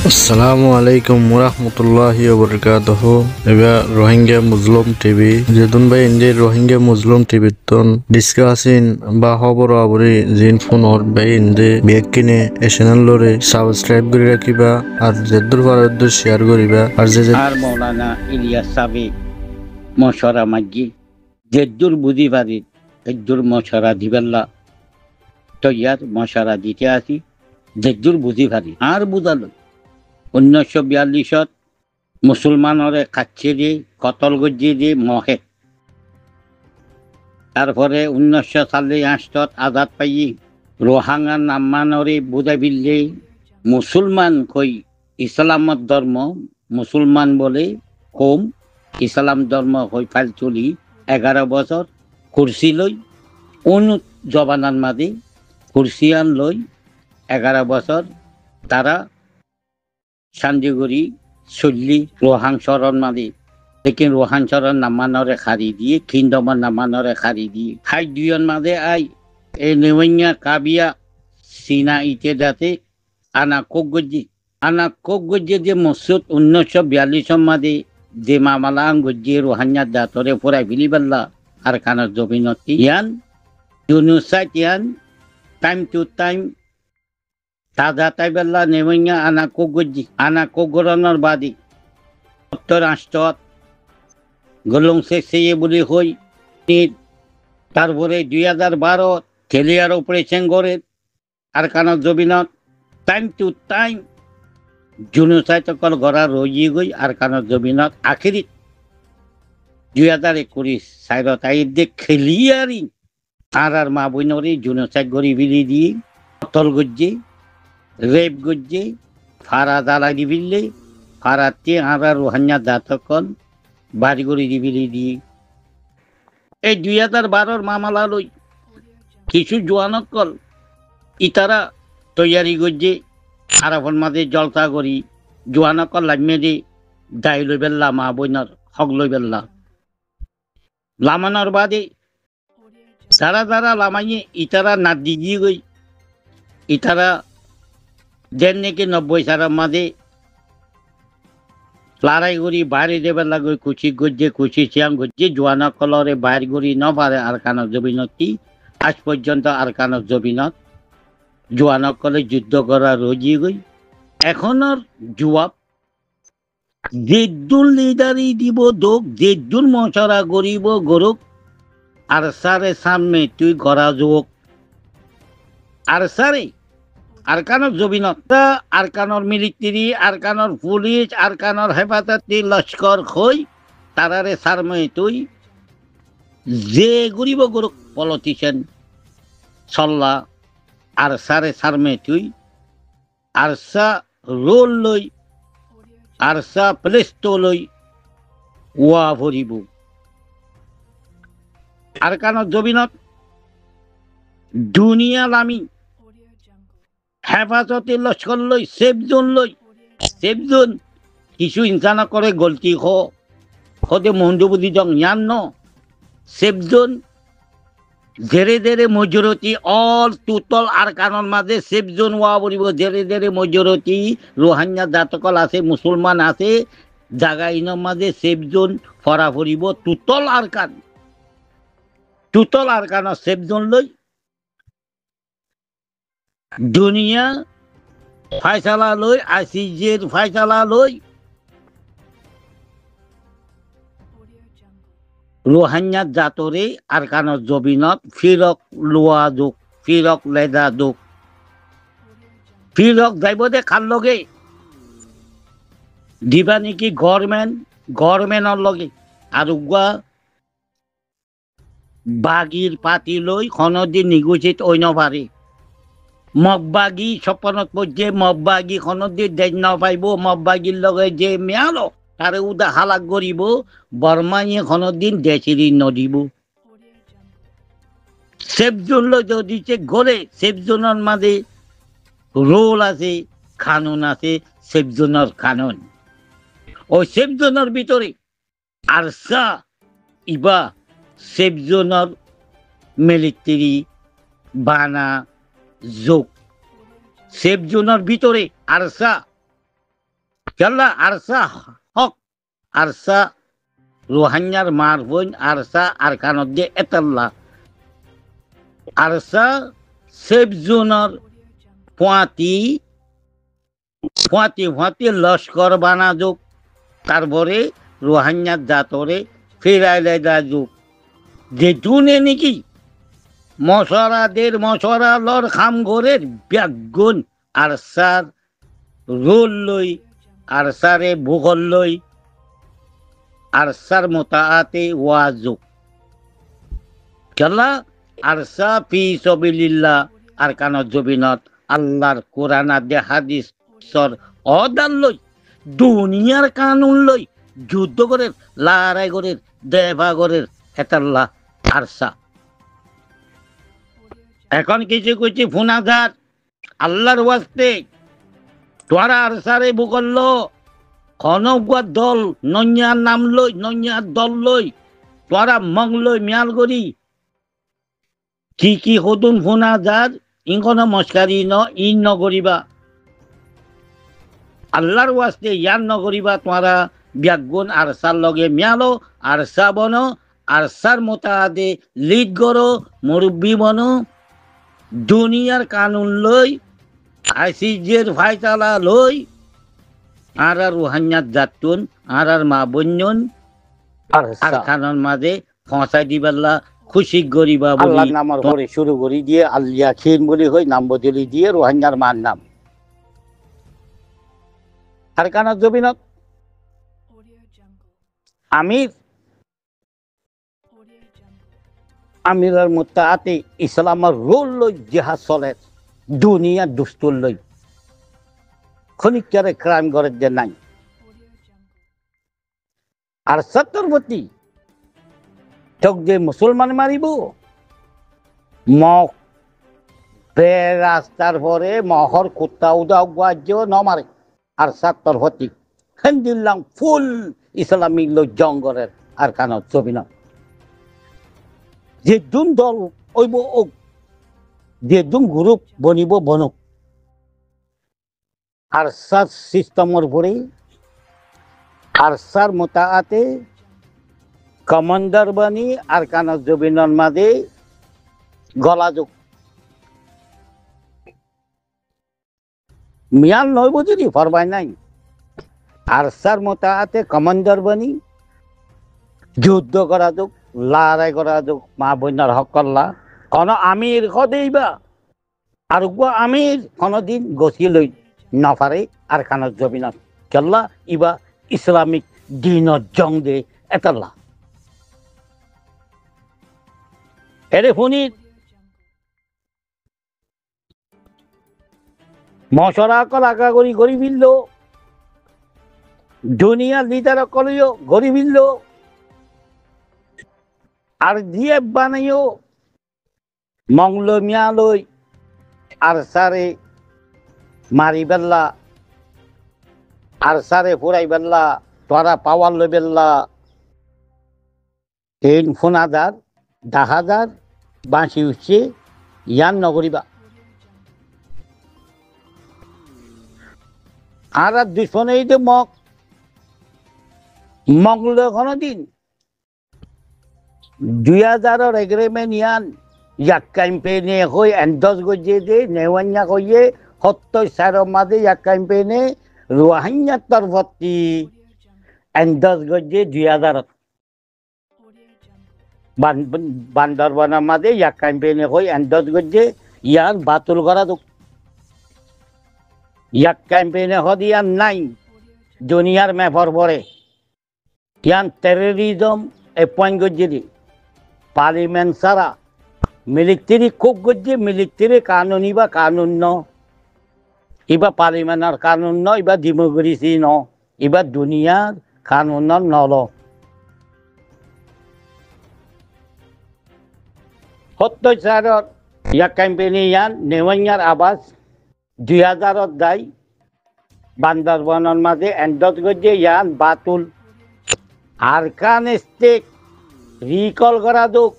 আসসালামু আলাইকুম ওরহমতুল্লাহি ওবরকাতুহু এবা রোহিঙ্গা মুসলিম টিভি যেদুন ভাই ইন্ডি রোহিঙ্গা মুসলিম টিভি তন ডিসকাসিন বা খবর আবরি জিন ফোন অর ভাই ইন্ডি বেক কিনে এ চ্যানেল লরে সাবস্ক্রাইব করে রাখিবা আর যেদুর পারদ্দুর শেয়ার করিবা আর যে আর মৌলানা ইলিয়াস সাবিক মশরা মাজ্জি যেদুর বুঝি পারি এদুর মশরা দিবেল্লা তৈয়ার মশরা দিতে আসি যেদুর বুঝি পারি আর বুঝালো 1942 মুসলমানরে কাচ্ছে দিয়ে কতল গজ্জি দিয়ে মহে তারপরে 1948 আজাদ পাই রোহাঙ্গা নাম্মানরে বুঝাই বিললে মুসলমান কই ইসলামত ধর্ম মুসলমান বলে কম ইসলাম ধর্ম হই ফাইল চলি 11 বছর কুরসি লই জবানার মাঝে কুরসিয়ান লই 11 বছর তারা সান্দিগুড়ি চল্লি রোহাং শরণ মাঝে লেকিন রোহান শরণ নামানরে খারি দিয়ে খিন্দমর নামানরে খারি দিয়ে হাই দুইজন মাঝে আই এই নেওয়াইয়া কাবিয়া সিনা ইতে দাতে আনা কোক গজ্জি যে মসুদ 1942 মাঝে যে মামালা গজ্জি রোহান্যার দাতরে ফুরাই ফিলিবাল্লা আর কানার জমিনতি ইয়ান জুনুসাইট ইয়ান টাইম টু টাইম তাজা তাইবেল্লা নেওয়াইয়া আনা কোক গরণর বাদী উত্তর রাষ্ট্রত গলং শেষে বলি হই তারপরে 2012 খেলিয়ার অপারেশন করে আর কানার জমিনত টাইম টু টাইম জুনুসাইট অকল গড়া রয়ে গই আর কানার জমিনত আখিরি 2021 সাইরত আইর দিয়ে খেলিয়ারি আর মা বইনরে জুনুসাইট গড়ি বিলি দিয়ে অতল গজ্জে রেপ গজ্জে ফারা দালা দিবিলে ফারাতে আর রোহান্যা দাতকল বাড়ি গড়ি দিবিলি দিয়ে এই 2012 মামলা লই কিছু জোয়ানকল ইতারা তৈয়ারি গজ্জে আরাফন মাঝে জলতা করি জোয়ানকল লামে দি দায় লই বেল্লা মা বইনার হক লই বেল্লা লামানোর বাদে যারা লামাইয়ে ইতারা নাদ দিয়ে গই ইতারা দেন নাকি 90 সালের মাঝে লড়াই করি বাইরে দেবার লাগে কুচি চিয়াং গজ্জে জোয়ানা কলরে বাইর করি ন পারে আর কানক জমিনতি আজ পর্যন্ত আর কানক জমিনত জোয়ানা কলে যুদ্ধ করা রজি গই এখনর জবাব যেদুল লিডারি দিব দোক যেদুল মশরা গরিব গরুক আর সারে সামনে তুই গড়া যোগ আর সারে আরকানর জবিনত আরকানর মিলিটারি আরকানর পুলিশ আরকানর হেফাজতি লস্কর খই তারারে সারমে তুই যে গরিব গরুক পলিটিশিয়ান সল্লা আর সারে সারমে তুই আরসা রোল লই আরসা প্লেস্টো লই ওয়া ভরিব আরকানর জবিনত দুনিয়া লামি হেফাজতে লস্কর লই সেফ জোন কিছু ইনসান করে গলতি খদে মহন্দুবুদি জং ইয়ান ন সেফ জোন ধীরে মজুরতি অল টুটল আর কানর মাঝে সেফ জোন ওয়া বলিব ধীরে মজুরতি রোহাঙ্গা জাতকল আছে মুসলমান আছে জাগা ইনৰ মাঝে সেফ জোন ফরা ফুরিব টুটল আর কানৰ সেফ জোন লই দুনিয়া ফাইসালা লই আইসিজের ফাইসালা লই রোহাঙ্গা জাতরে আর কানর জবিনত ফিরক লোয়া দুক ফিরক লেদা দুক ফিরক যাইব দে খার লগে দিবা নাকি গভর্নমেন্টর লগে আর উগা বাগির পাতি লই খনদিন নিগোচিত অন্য পারে মগবাগী সপনত পর্যে মগবাগী খনদিন দেখ না পাইব মগবাগীর লগে যে মেয়ালো তারে উদা হালাক করিব বর্মাইয়ে খনদিন দেশেরই নদিব সেফ জোন যদি গড়ে সেফ জোনের মাঝে রোল আছে কানুন আছে সেফ জোনের কানুন ওই সেফ জোনের ভিতরে আরসা ইবা সেফ জোনের মিলিটারি বানা যোগ সেফ জোনের ভিতরে আরসা কেল্লা আরসা হক আরসা রোহাঙ্গার মার বোন আরসা আর কানত দিয়ে এতাল্লা আরসা সেফ জোনের পোয়াতি পোয়াতি পোয়াতি লস্কর বানা যোগ তারপরে রোহাঙ্গার জাতরে ফেরাইলে দা যোগ যে দুনে নাকি মশরা লর খাম ঘরের ব্যাগুন আরসার রোল লই আরসারে ভূগোল লই আরসার মোতাআতে ওয়াজুক কেলা আরসা ফি সাবিলিল্লাহ আর কানত জবিনত আল্লাহর কোরআন আদে হাদিসর অদাল লই দুনিয়ার কানুন লই যুদ্ধ করে লড়াই করে দেবা করে হেতাল্লাহ আরসা এখন কিছু কিছু ফুনাঘাট আল্লাহর ওয়াস্তে তোরা আরসারে বুকল্ল খনগুয়া দল নইয়ার নাম লই নইয়ার দল লই তোরা মং লই মিয়াল গরি কি হতুন ফুনাঘাট ইনকন মস্কারি ইন নগরিবা আল্লাহর ওয়াস্তে ইয়ান নগরিবা তোরা ব্যাগুন আরসার লগে মিয়ালো আরসা বনো আরসার মোতাদে লিড করো মুরব্বী বনো দুনিয়ার কানুন লই আইসিজের ফাইতালা লই আর রুহান্যাত জাতুন আর মা বন্যন আর খানোর মাঝে ফসাই দিবাল্লা খুশি গরিবা বলি নামার পরে শুরু করি দিয়ে আলিয়া খিন বলি হই নাম বদলি দিয়ে রোহাঙ্গার মার নাম আর কানার জবিনত আমির আমিরের মোতাআতে ইসলামের রোল লই জিহাদ চলে দুনিয়া দুস্তুর লই খনিকারে ক্রাইম করে যে নাই আর সত্তরবতী তোক যে মুসলমান মারিব মখ বে রাস্তার পরে মহর কুত্তা উদাও গাজ্য নমারে আর সত্তরবতী হেন্দিল্লাম ফুল ইসলামিক লই জঙ্গরের আর কানত ছবি না যে দুন দল ওইব ওক যে দুন গ্রুপ বনিব বনক আরসার সিস্টেমের পরে আরসার মোতাআতে কমান্ডার বানি আর কানার জবিনের মাঝে গলাযোগ মিয়াল নয় বুঝি ফরবাই নাই আরসার মোতাআতে কমান্ডার বানি যুদ্ধ করা যোগ লড়াই করা যোগ মা বন্যার হকল্লা কোন আমির কদেইবা আর আমির কোনদিন গছি লই নফারে আর খানার জবিনত কেল্লা ইবা ইসলামিক দিনত জং দে এতাল্লা এরে শুনি মশরা অকল আগা করি গড়ি ফিরল দুনিয়ার লিডার অকলিও গড়ি ফিরল আর দিয়ে বানাইও মংল মিয়ালই আর সারে মারি বেল্লা আর সারে ফুরাই বেল্লা তোরা পাওয়ার লই বেল্লা 3,000 10,000 বাঁশি উঠছে ইয়ান নগরিবা আর দুশনে এই যে মংল কোনো দিন 2000 এগ্রিমেন্ট ইয়ান ইয়াক ক্যাম্পেইনে হই এন্ডস গজে দে নেওয়ান্যা কইয়ে 74 মাঝে ইয়াক ক্যাম্পেইনে রোহাঙ্গা তরফতি এন্ডস গজে 2000 বান্দরবানের মাঝে ইয়াক ক্যাম্পেইনে হই এন্ডস গজে ইয়ান বাতুল করা দো ইয়াক ক্যাম্পেইনে হদি ইয়ান নাই দুনিয়ার ম্যাপর পরে ইয়ান টেররিজম এপয়েন্ট গজে দি পার্লিমেন্ট সারা মিলিটারি খুব গজ্জে মিলিটারি কানুন ইবা কানুন ন ইবা পার্লিমেন্টের কানুন ন ইবা ডেমোক্রেসি ন ইবা দুনিয়ার কানুন নল 74 ইয়া ক্যাম্পেইনে ইয়ান নেওয়ান্যার আবাস 2000 দায় বান্দরবানের মাঝে এন্ডস গজ্জে ইয়ান বাতুল আর কান স্টেক রিকল করা দোক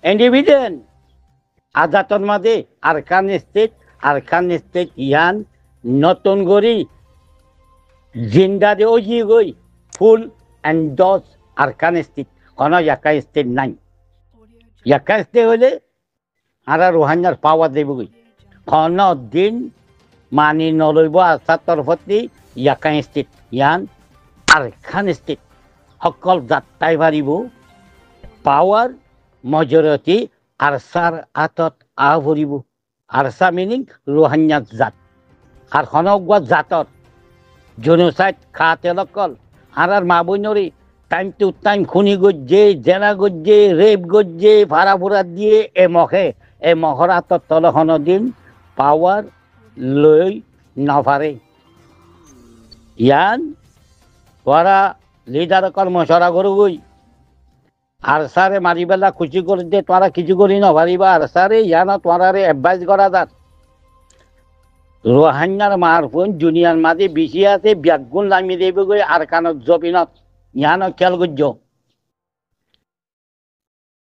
ইন্ডিভিজুয়াল আজাতর মাঝে আরকান স্টেট ইয়ান নতুন গড়ি জিন্দা দে ওই গই ফুল এন্ড ডস আরকান স্টেট কোন ইয়াকা স্টেট নাই ইয়াকা স্টেট হলে আর রোহাঙ্গার পাওয়ার দেব গই কোন দিন মানি নলইব আসার তরফতি ইয়াকা স্টেট ইয়ান আরকান স্টেট সকল যাত্রাই পারিব পাওয়ার মজরতি আরসার আতত ভরিব আরসা মিনিং রোহাঙ্গা জাত আর খনগুয়া জাতর জেনোসাইড খাতে লকল আর মা বইনরি টাইম টু টাইম খুনি গজ্জে জেনা গজ্জে রেপ গজ্জে ভাড়া ফুরা দিয়ে এ মহর আতর তলখন দিন পাওয়ার লই নভারে ইয়ান তোরা লিডার কর্মসরা করবই আর সারে মারিবেলা খুশি করে দে তোরা কিছু করি না পারিবা আর সারে ইয়ানা তোরারে অ্যাডভাইস করা যাক রোহাঙ্গার মারফোন জুনিয়ার মাঝে বেশি আছে ব্যাগুন লামি দেবে গই আর কানত জবিনত ইয়ানো খেয়াল করছ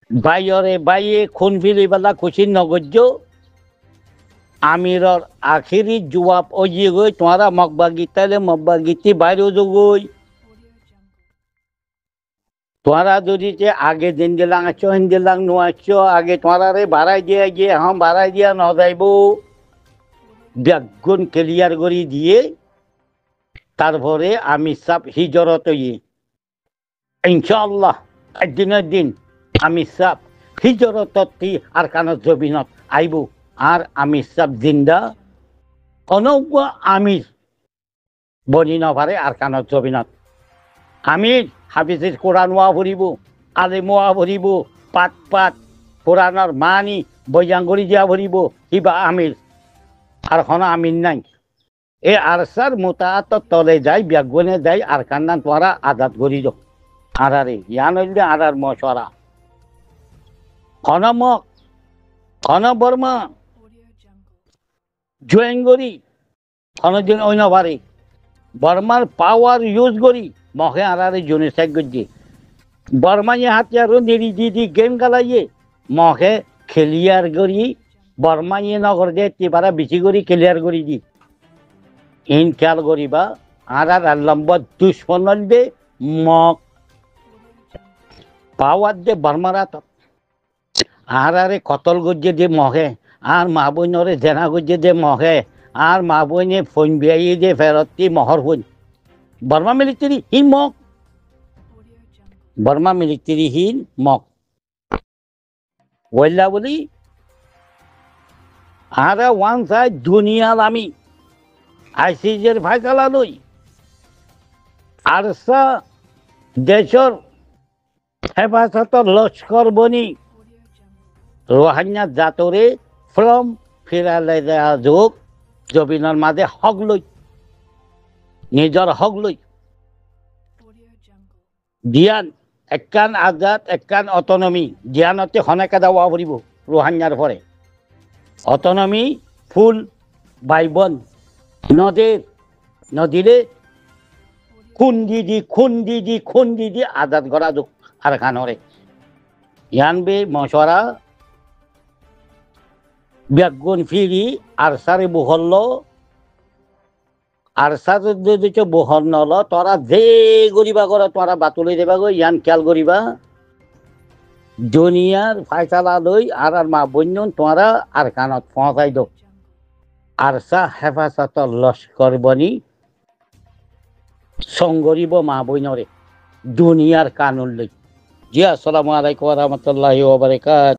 বাইরে বাইয়ে খুন ফিরিবেলা খুশি নগর্য আমিরর আখিরি জবাব ওই গই তোরা মকবাগিতি বাইরেও গই তোরা যদি আগে দিন দিলাং আছো হিন দিলাং নো আছো আগে তোরা রে বাড়াই দিয়ে গিয়ে বাড়াই দিয়া ন যাইব ব্যাগুন ক্লিয়ার করে দিয়ে তারপরে আমি সব হিজরত ইনশাআল্লাহ একদিনের দিন আমি সব হিজরত আর কানত জবিনত আইব আর আমি সব জিন্দা অনজ্ঞ আমির বনি নভারে আর কানত জবিনত আমির হাফিজের কোরআন ওয়া ভরিব আলেম ওয়া ভরিব পাত কোরআনের মানি বৈজাঙ্গরি দিয়া ভরিব কিবা আমির আর কোনো আমির নাই এ আরসার মোতাত তলে যাই ব্যাগুনে যাই আর কান্নান তোরা আজাদ করি দো আরারে ইয়ান হইলে আরার মশরা খন বর্মা জয়েন করি কোনদিন অন্য পারে বর্মার পাওয়ার ইউজ করি মহে আরারে জনে সাইড করছে বর্মায় হাতিয়ারও নেড়ি দি গেম খেলাইয়ে মহে খেলিয়ার করি বর্মাইয়ে নগর দে তিবারা বেশি করি ক্লিয়ার করি দি ইন খেয়াল করিবা আর লম্বা দুশ্মন দে মক পাওয়ার দে বর্মারা তো আরে কতল গজ্জে দে মহে আর মা বইনরে জেনা গজ্জে দে মহে আর মা বইনে ফোন বিয়াই দে ফেরতি মহর ফোন বর্মা মিলিটারি হিন মক বর্মা মিলিটারি হিন মক ওইলা বলি আর ওয়ান সাইড দুনিয়ার আমি আইসিজের ফাইসালা লই আরসা দেশর হেফাজতর লস্কর বনি রোহাঙ্গা জাতরে ফ্রম ফিরালে দেয়া যোগ জবিনের মাঝে হক লই নিজর হক লই দিয়ান একান আজাদ একান অটোনমি দিয়ানতে হনেকা দেওয়া পড়ব রোহাঙ্গার পরে অটোনমি ফুল বাইবন নদীরে খুন দি আজাদ করা যোগ আর খানরে ইয়ানবে মশরা ব্যাগুন ফিরি আর সারে বহল্ল আর সাথে বহল নল তোরা যে গরিবা করে তোরা বাতুলি দেবা গো ইয়ান খেয়াল করিবা দুনিয়ার ফাইসালা লই আর মা বন্যন তোরা আর কানত পৌঁছাই দো আর সা হেফাজত লস্কর বনি সংগরিব মা বইনরে দুনিয়ার কানুন লই জি আসসালামু আলাইকুম ওয়া রাহমাতুল্লাহি ওয়া বারাকাতুহু।